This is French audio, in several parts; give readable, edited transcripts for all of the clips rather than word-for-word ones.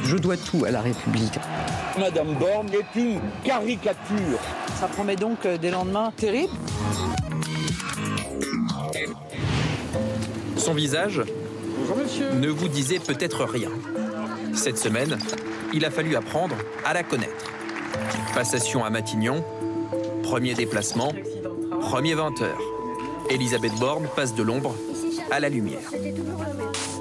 Je dois tout à la République. Madame Borne est une caricature. Ça promet donc des lendemains terribles. Son visage ne vous disait peut-être rien. Cette semaine, il a fallu apprendre à la connaître. Passation à Matignon, premier déplacement, premier 20h. Elisabeth Borne passe de l'ombre à la lumière.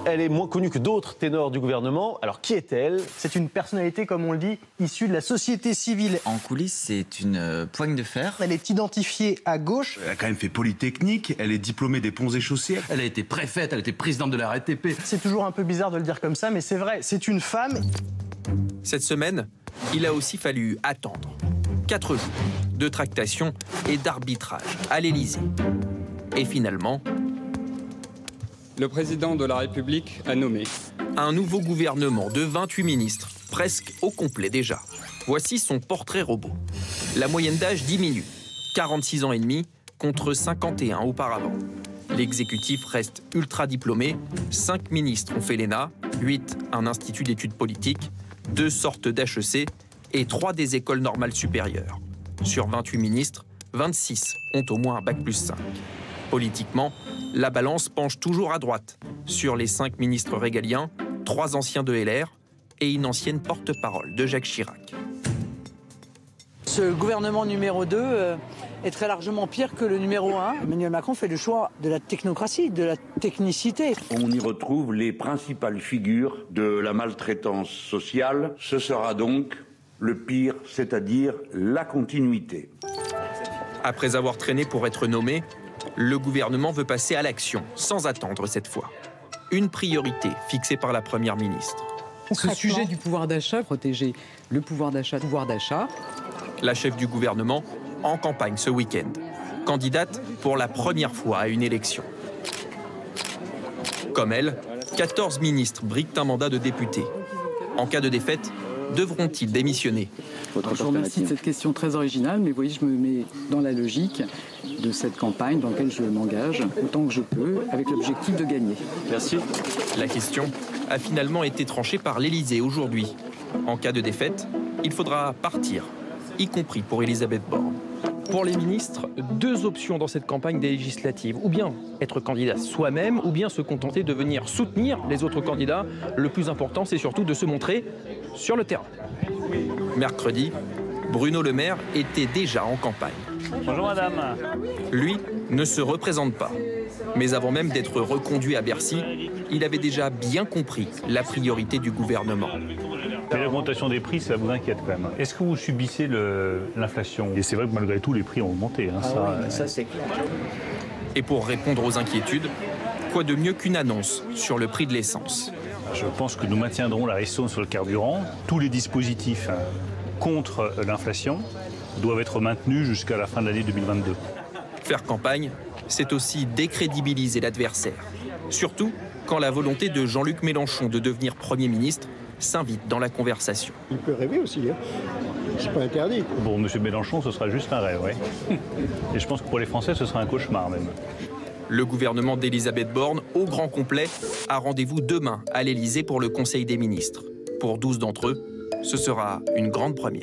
Elle est moins connue que d'autres ténors du gouvernement. Alors qui est-elle? C'est une personnalité, comme on le dit, issue de la société civile. En coulisses, c'est une poigne de fer. Elle est identifiée à gauche. Elle a quand même fait Polytechnique, elle est diplômée des Ponts et Chaussées. Elle a été préfète, elle a été présidente de la RATP. C'est toujours un peu bizarre de le dire comme ça, mais c'est vrai, c'est une femme. Cette semaine, il a aussi fallu attendre 4 jours de tractation et d'arbitrage à l'Élysée. Et finalement, le président de la République a nommé un nouveau gouvernement de 28 ministres, presque au complet déjà. Voici son portrait robot. La moyenne d'âge diminue, 46 ans et demi contre 51 auparavant. L'exécutif reste ultra diplômé, 5 ministres ont fait l'ENA, 8 un institut d'études politiques, 2 sortes d'HEC et 3 des écoles normales supérieures. Sur 28 ministres, 26 ont au moins un bac+5. Politiquement, la balance penche toujours à droite. Sur les 5 ministres régaliens, 3 anciens de LR et une ancienne porte-parole de Jacques Chirac. Ce gouvernement numéro 2 est très largement pire que le numéro 1. Emmanuel Macron fait le choix de la technocratie, de la technicité. On y retrouve les principales figures de la maltraitance sociale. Ce sera donc le pire, c'est-à-dire la continuité. Après avoir traîné pour être nommé, le gouvernement veut passer à l'action, sans attendre cette fois. Une priorité fixée par la Première ministre. Ce sujet du pouvoir d'achat, protéger le pouvoir d'achat, La chef du gouvernement en campagne ce week-end. Candidate pour la première fois à une élection. Comme elle, 14 ministres briguent un mandat de député. En cas de défaite, devront-ils démissionner? Je vous remercie de cette question très originale, mais vous voyez, je me mets dans la logique de cette campagne dans laquelle je m'engage autant que je peux, avec l'objectif de gagner. Merci. La question a finalement été tranchée par l'Élysée aujourd'hui. En cas de défaite, il faudra partir, y compris pour Elisabeth Borne. Pour les ministres, 2 options dans cette campagne des législatives. Ou bien être candidat soi-même, ou bien se contenter de venir soutenir les autres candidats. Le plus important, c'est surtout de se montrer sur le terrain. Mercredi, Bruno Le Maire était déjà en campagne. Bonjour madame. Lui ne se représente pas. Mais avant même d'être reconduit à Bercy, il avait déjà bien compris la priorité du gouvernement. L'augmentation des prix, ça vous inquiète quand même. Est-ce que vous subissez l'inflation? Et c'est vrai que malgré tout, les prix ont augmenté. Ça c'est clair. Et pour répondre aux inquiétudes, quoi de mieux qu'une annonce sur le prix de l'essence? Je pense que nous maintiendrons la restriction sur le carburant. Tous les dispositifs contre l'inflation doivent être maintenus jusqu'à la fin de l'année 2022. Faire campagne, c'est aussi décrédibiliser l'adversaire. Surtout quand la volonté de Jean-Luc Mélenchon de devenir Premier ministre s'invite dans la conversation. Il peut rêver aussi, hein. C'est pas interdit. Pour M. Mélenchon, ce sera juste un rêve, oui. Et je pense que pour les Français, ce sera un cauchemar même. Le gouvernement d'Elisabeth Borne, au grand complet, a rendez-vous demain à l'Élysée pour le Conseil des ministres. Pour 12 d'entre eux, ce sera une grande première.